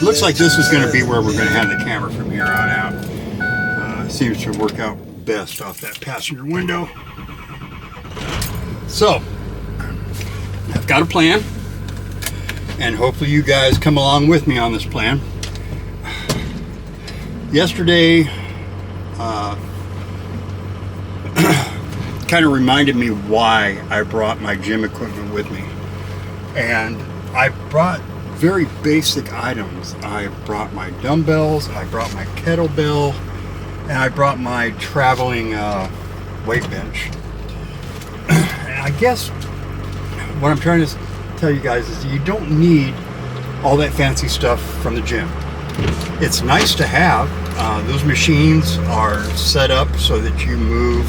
Looks like this is going to be where we're going to have the camera from here on out. Seems to work out best off that passenger window. So, I've got a plan, and hopefully you guys come along with me on this plan. Yesterday, kind of reminded me why I brought my gym equipment with me. And I brought very basic items. I brought my dumbbells, I brought my kettlebell, and I brought my traveling weight bench. And I guess what I'm trying to tell you guys is you don't need all that fancy stuff from the gym. It's nice to have. Those machines are set up so that you move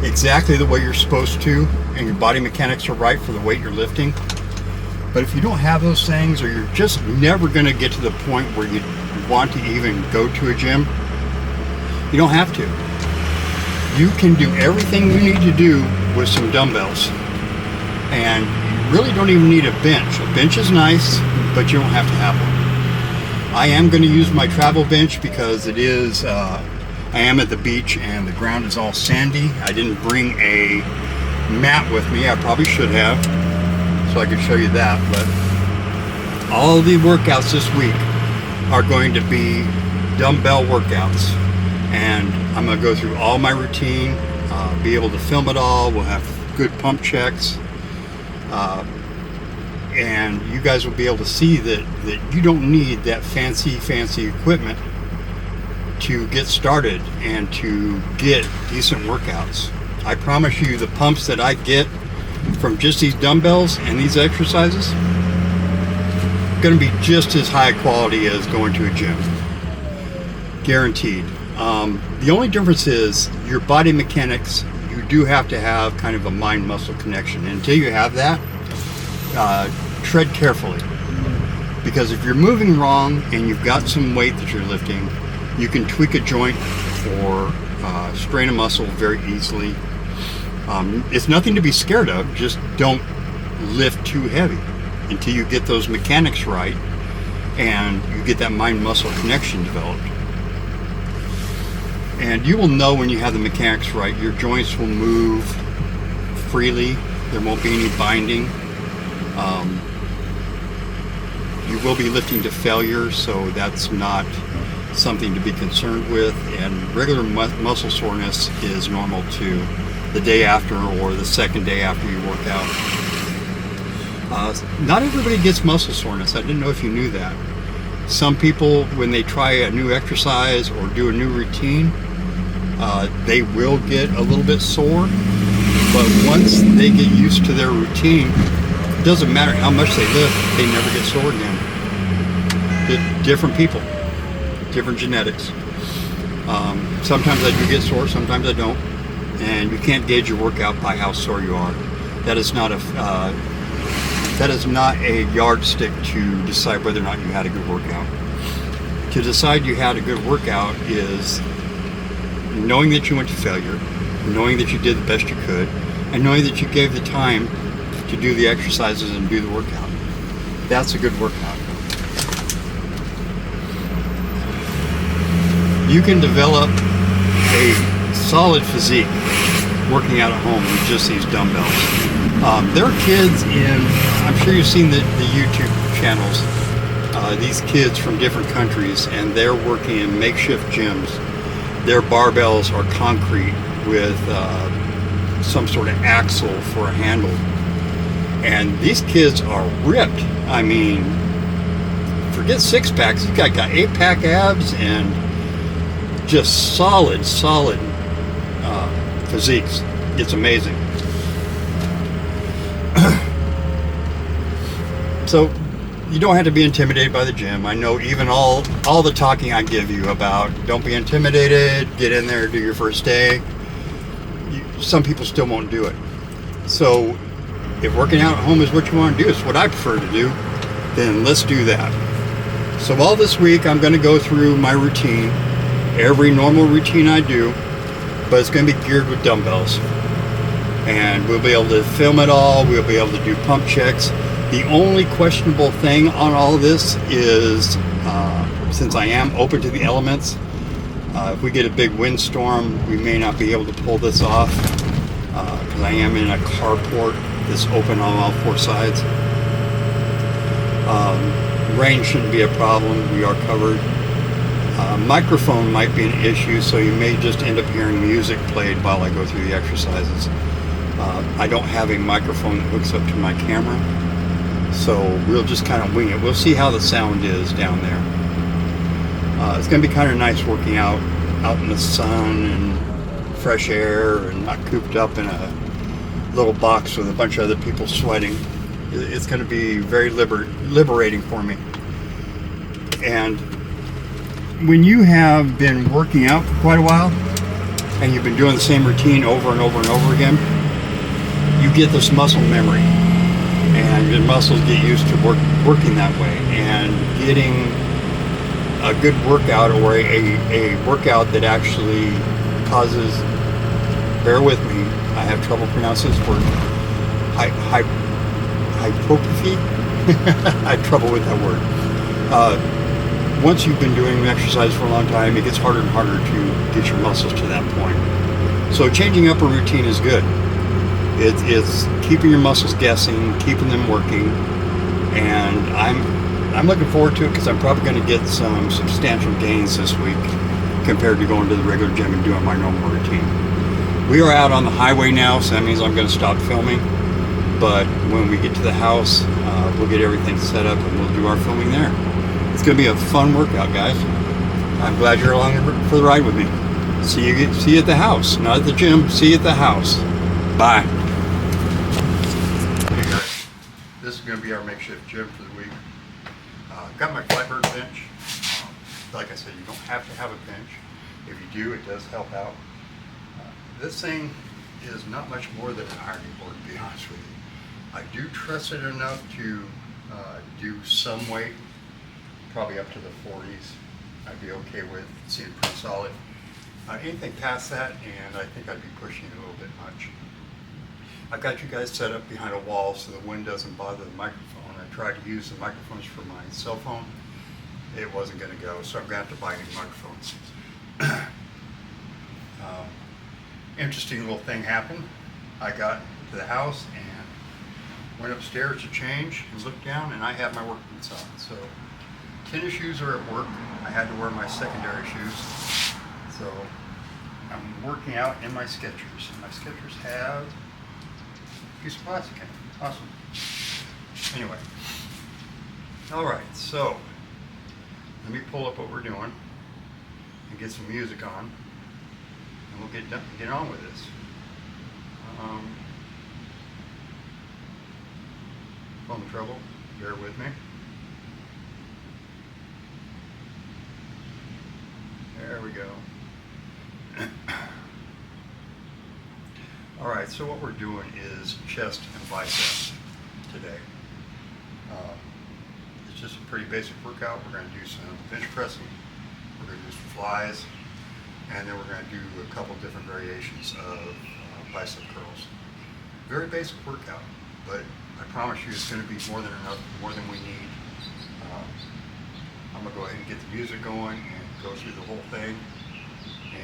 exactly the way you're supposed to, and your body mechanics are right for the weight you're lifting. But if you don't have those things, or you're just never going to get to the point where you want to even go to a gym, you don't have to. You can do everything you need to do with some dumbbells. And you really don't even need a bench. A bench is nice, but you don't have to have one. I am going to use my travel bench because it is, I am at the beach and the ground is all sandy. I didn't bring a mat with me. I probably should have, so I could show you that. But all the workouts this week are going to be dumbbell workouts. And I'm going to go through all my routine, be able to film it all. We'll have good pump checks. And you guys will be able to see that you don't need that fancy equipment to get started and to get decent workouts. I promise you, the pumps that I get from just these dumbbells and these exercises are going to be just as high quality as going to a gym. Guaranteed. The only difference is your body mechanics. You do have to have kind of a mind-muscle connection. And until you have that, tread carefully, because if you're moving wrong and you've got some weight that you're lifting, you can tweak a joint or strain a muscle very easily. It's nothing to be scared of. Just don't lift too heavy until you get those mechanics right and you get that mind-muscle connection developed. And you will know when you have the mechanics right. Your joints will move freely. There won't be any binding. You will be lifting to failure, so that's not something to be concerned with. And regular muscle soreness is normal too, the day after or the second day after you work out. Not everybody gets muscle soreness. I didn't know if you knew that. Some people, when they try a new exercise or do a new routine, they will get a little bit sore, but once they get used to their routine, it doesn't matter how much they lift, they never get sore again. Different people, different genetics. Sometimes I do get sore, sometimes I don't, and you can't gauge your workout by how sore you are. That is not a yardstick to decide whether or not you had a good workout. To decide you had a good workout is knowing that you went to failure, knowing that you did the best you could, and knowing that you gave the time to do the exercises and do the workout. That's a good workout. You can develop a solid physique working out at home with just these dumbbells. There are kids I'm sure you've seen the YouTube channels, these kids from different countries, and they're working in makeshift gyms. Their barbells are concrete with some sort of axle for a handle. And these kids are ripped. I mean, forget six packs. These guys got 8-pack abs and just solid physiques. It's amazing. So you don't have to be intimidated by the gym. I know even all the talking I give you about don't be intimidated, get in there, do your first day, some people still won't do it. So if working out at home is what you want to do, it's what I prefer to do, then let's do that. So all this week I'm going to go through my routine, every normal routine I do, but it's going to be geared with dumbbells. And we'll be able to film it all, we'll be able to do pump checks. The only questionable thing on all of this is Since I am open to the elements, if we get a big windstorm, we may not be able to pull this off because I am in a carport that's open on all four sides. Rain shouldn't be a problem. We are covered. Microphone might be an issue, so you may just end up hearing music played while I go through the exercises. I don't have a microphone that hooks up to my camera, so we'll just kind of wing it. We'll see how the sound is down there. It's going to be kind of nice working out in the sun and fresh air and not cooped up in a little box with a bunch of other people sweating. It's going to be very liberating for me. And when you have been working out for quite a while and you've been doing the same routine over and over and over again, you get this muscle memory and your muscles get used to working that way, and getting a good workout or a workout that actually causes, bear with me, I have trouble pronouncing this word, hypertrophy. I have trouble with that word. Once you've been doing exercise for a long time, it gets harder and harder to get your muscles to that point. So changing up a routine is good. It's keeping your muscles guessing, keeping them working, and I'm looking forward to it because I'm probably going to get some substantial gains this week compared to going to the regular gym and doing my normal routine. We are out on the highway now, so that means I'm going to stop filming. But when we get to the house, we'll get everything set up and we'll do our filming there. It's going to be a fun workout, guys. I'm glad you're along for the ride with me. See you at the house, not at the gym. See you at the house. Bye. Hey guys, this is going to be our makeshift gym for the week. Got my flatbird bench. Like I said, you don't have to have a bench. If you do, it does help out. This thing is not much more than an ironing board, to be honest with you. I do trust it enough to do some weight, probably up to the 40s. I'd be okay with. Seems pretty solid. Anything past that, and I think I'd be pushing it a little bit much. I've got you guys set up behind a wall so the wind doesn't bother the microphone. I tried to use the microphones for my cell phone. It wasn't going to go, so I'm going to have to buy new microphones. Interesting little thing happened. I got to the house and went upstairs to change and looked down, and I have my work boots on. So tennis shoes are at work. I had to wear my secondary shoes. So I'm working out in my Skechers. And my Skechers have a piece of plastic in it. Awesome. Anyway. Alright, so let me pull up what we're doing and get some music on. And we'll get on with this. Phone trouble, bear with me. There we go. Alright, so what we're doing is chest and biceps today. It's just a pretty basic workout. We're going to do some bench pressing, we're going to do some flies, and then we're going to do a couple different variations of bicep curls. Very basic workout, but I promise you it's going to be more than enough, more than we need. I'm going to go ahead and get the music going and go through the whole thing.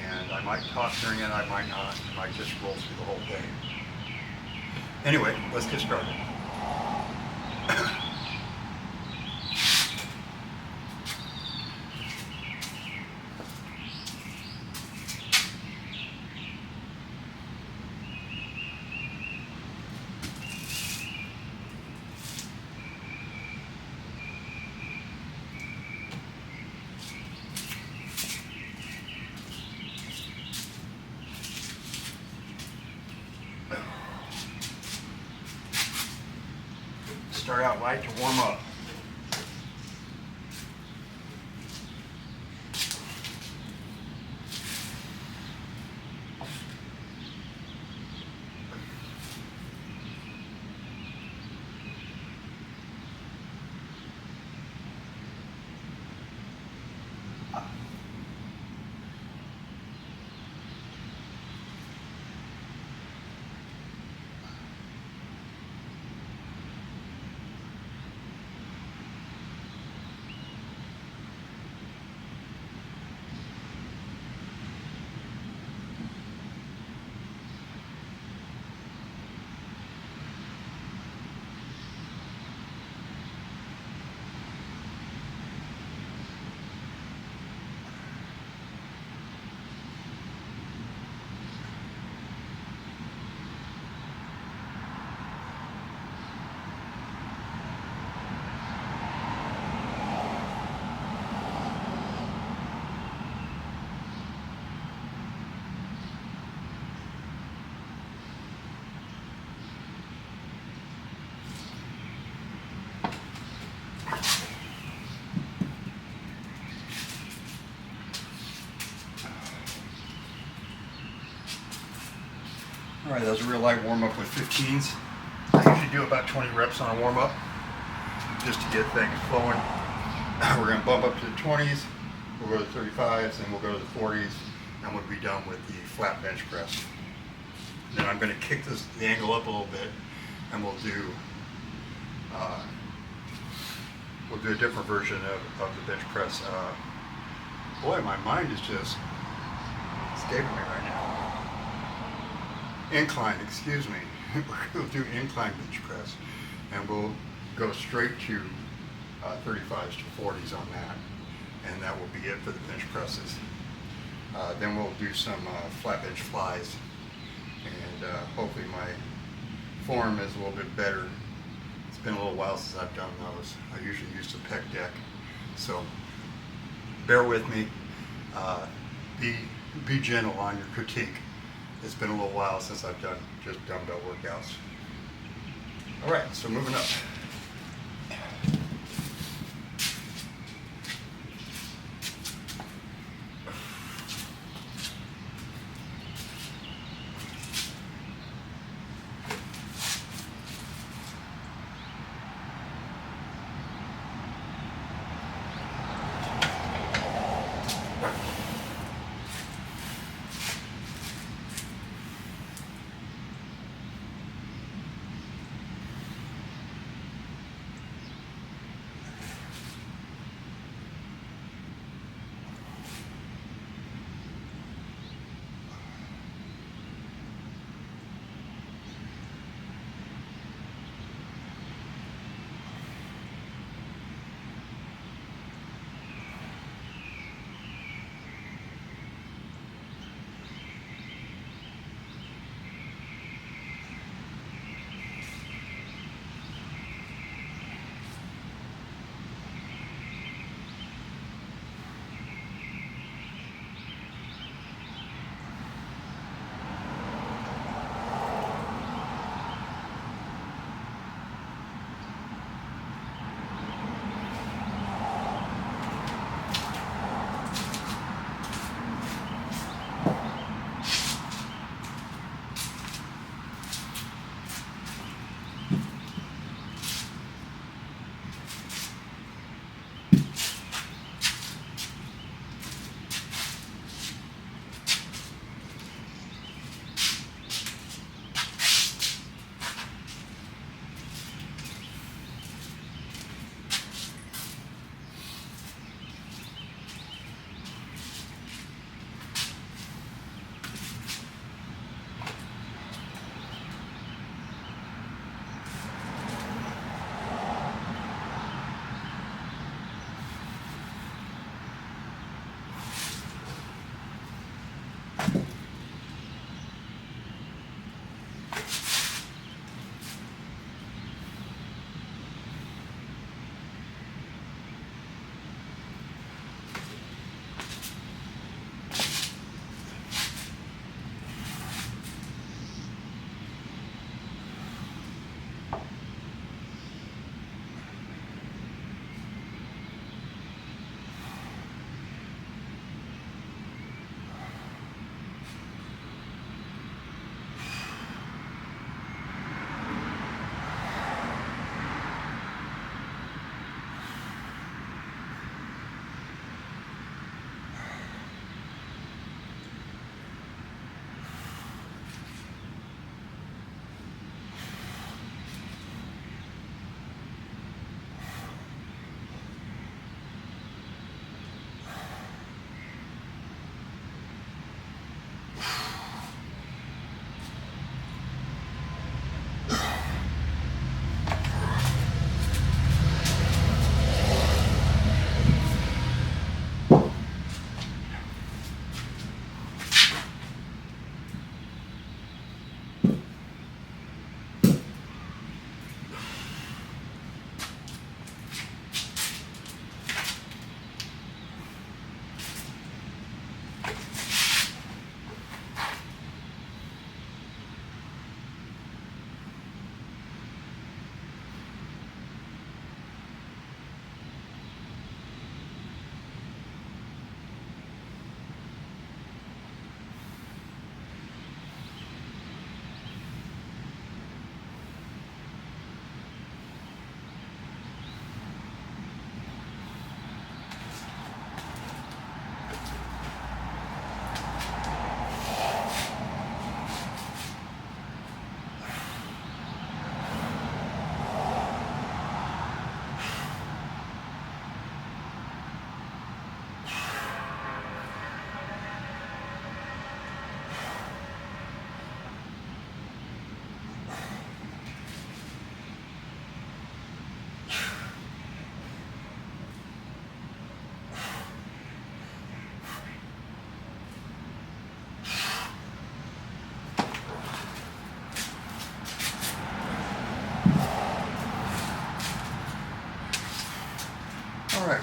And I might talk during it, I might not. I might just roll through the whole thing. Anyway, let's get started. Start out light to warm up. All right, that was a real light warm-up with 15s. I usually do about 20 reps on a warm-up just to get things flowing. We're going to bump up to the 20s, we'll go to the 35s, and we'll go to the 40s, and we'll be done with the flat bench press. Then I'm going to kick the angle up a little bit, and we'll do a different version of the bench press. Boy, my mind is just escaping me right now. Incline, excuse me. We'll do incline bench press, and we'll go straight to 35s to 40s on that, and that will be it for the bench presses. Then we'll do some flat bench flies, and hopefully my form is a little bit better. It's been a little while since I've done those. I usually use the pec deck, so bear with me. Be gentle on your critique. It's been a little while since I've done just dumbbell workouts. All right, so moving up.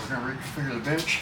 We're gonna reconfigure the bench.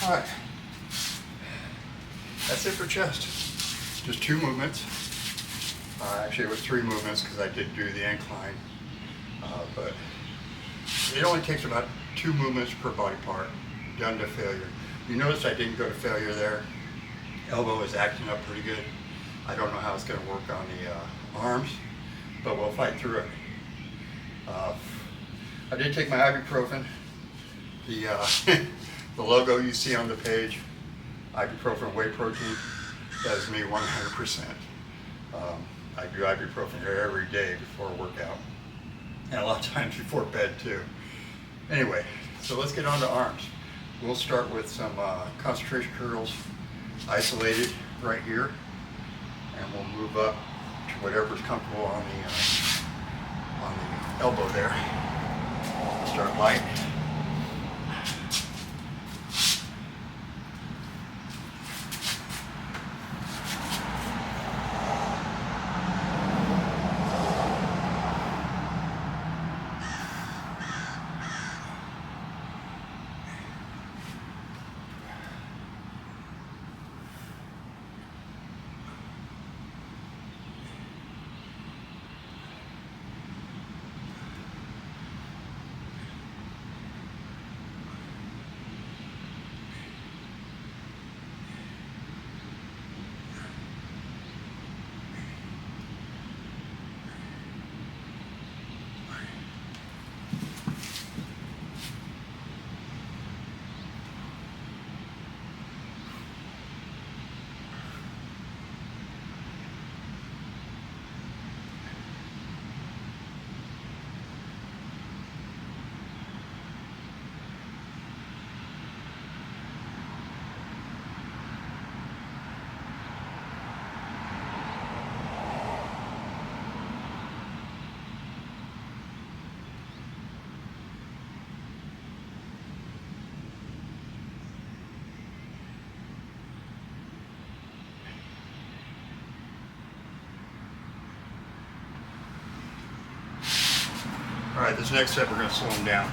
Alright, that's it for chest. Just 2 movements. Actually it was 3 movements because I did do the incline. But it only takes about 2 movements per body part, done to failure. You notice I didn't go to failure there. Elbow is acting up pretty good. I don't know how it's going to work on the arms, but we'll fight through it. I did take my ibuprofen. The, the logo you see on the page, ibuprofen whey protein, that is me 100%. I do ibuprofen here every day before a workout, and a lot of times before bed too. Anyway, so let's get on to arms. We'll start with some concentration curls, isolated right here, and we'll move up to whatever's comfortable on the elbow there. Start light. All right, this next step we're going to slow them down.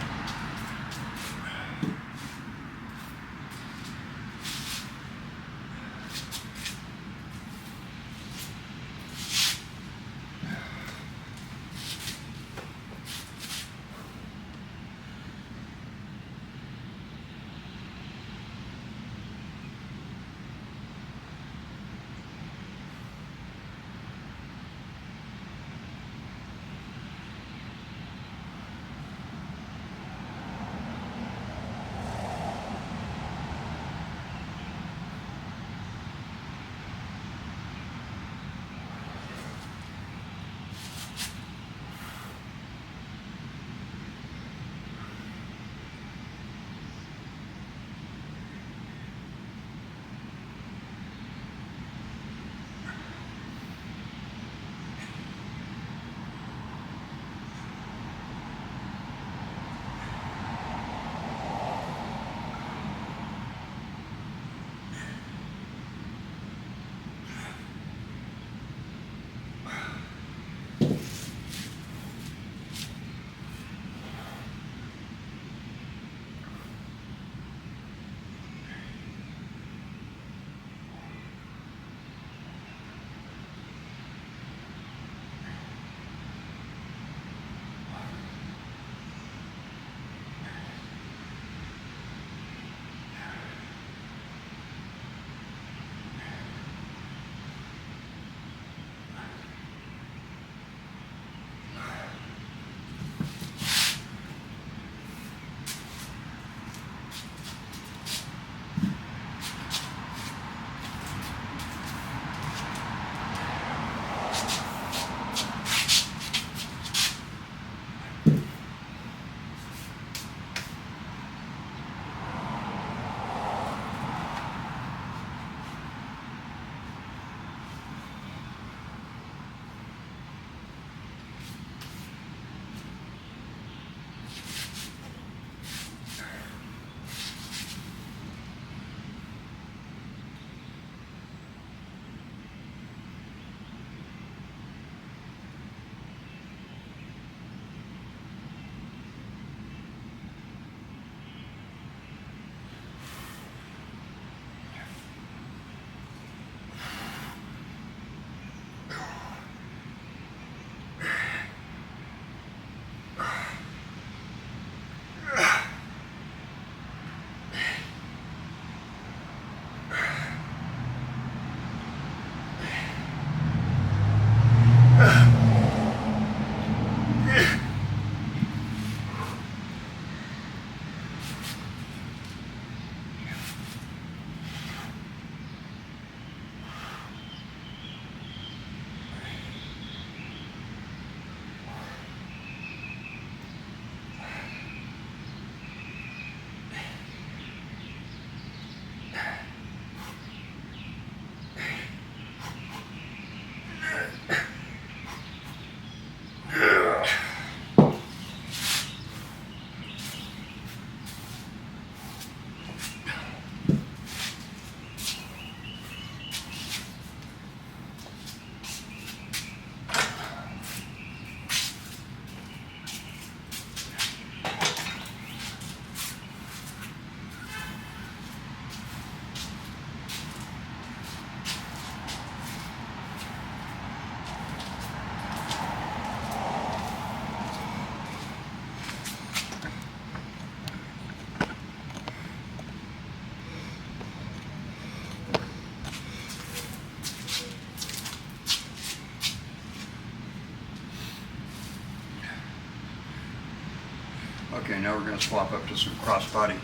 Okay, now we're going to swap up to some crossbody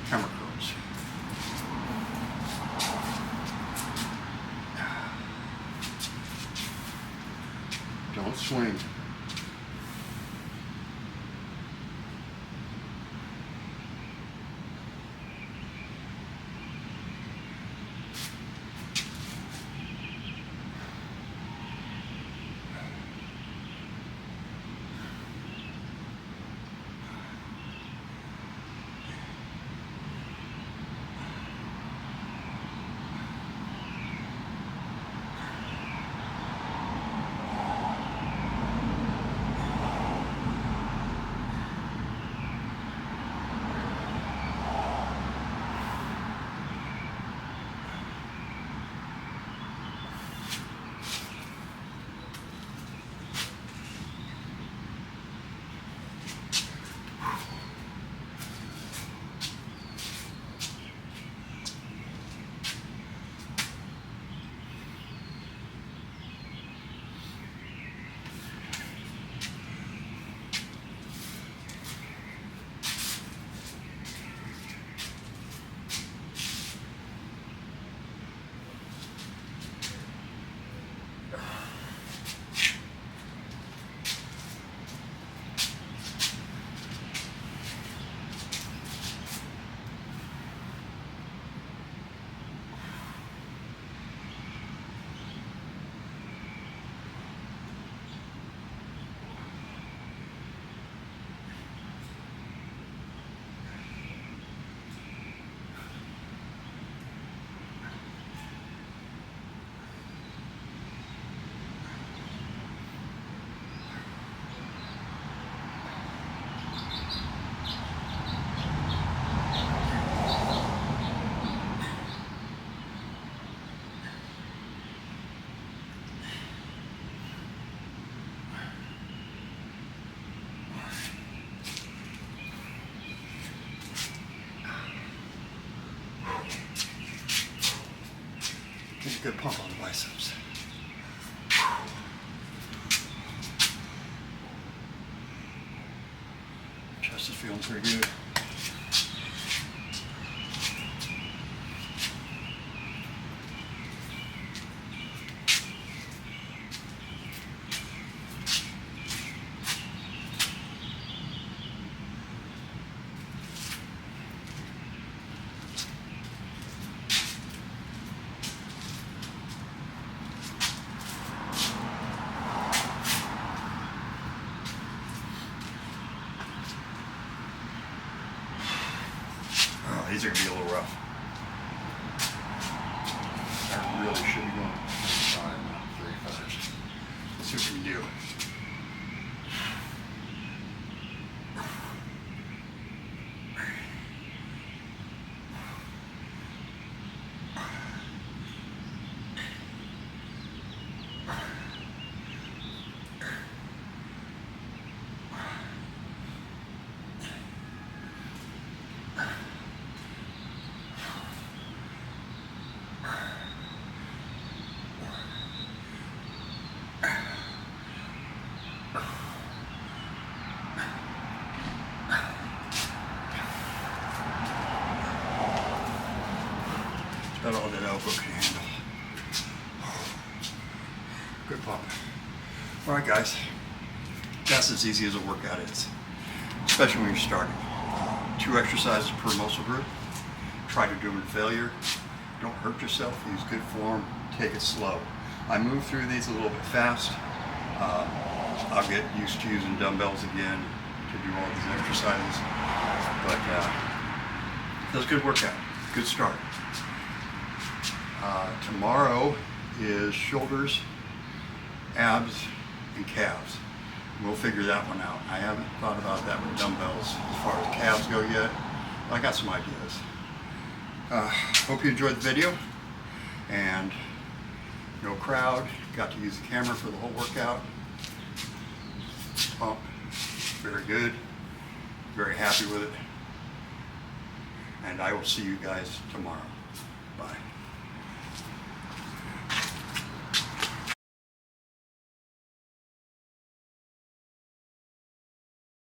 hammer curls. Don't swing. Get a good pump on the biceps. Chest is feeling pretty good. These are going to be a little rough. I really should be going 35, not 35. Let's see what we can do. Got all that elbow can handle. Good pump. All right, guys. That's as easy as a workout is, especially when you're starting. 2 exercises per muscle group. Try to do them in failure. Don't hurt yourself. Use good form. Take it slow. I move through these a little bit fast. I'll get used to using dumbbells again to do all these exercises. But that's a good workout. Good start. Tomorrow is shoulders, abs, and calves. We'll figure that one out. I haven't thought about that with dumbbells as far as calves go yet. I got some ideas. Hope you enjoyed the video. And no crowd. Got to use the camera for the whole workout. Pump. Very good. Very happy with it. And I will see you guys tomorrow. Bye.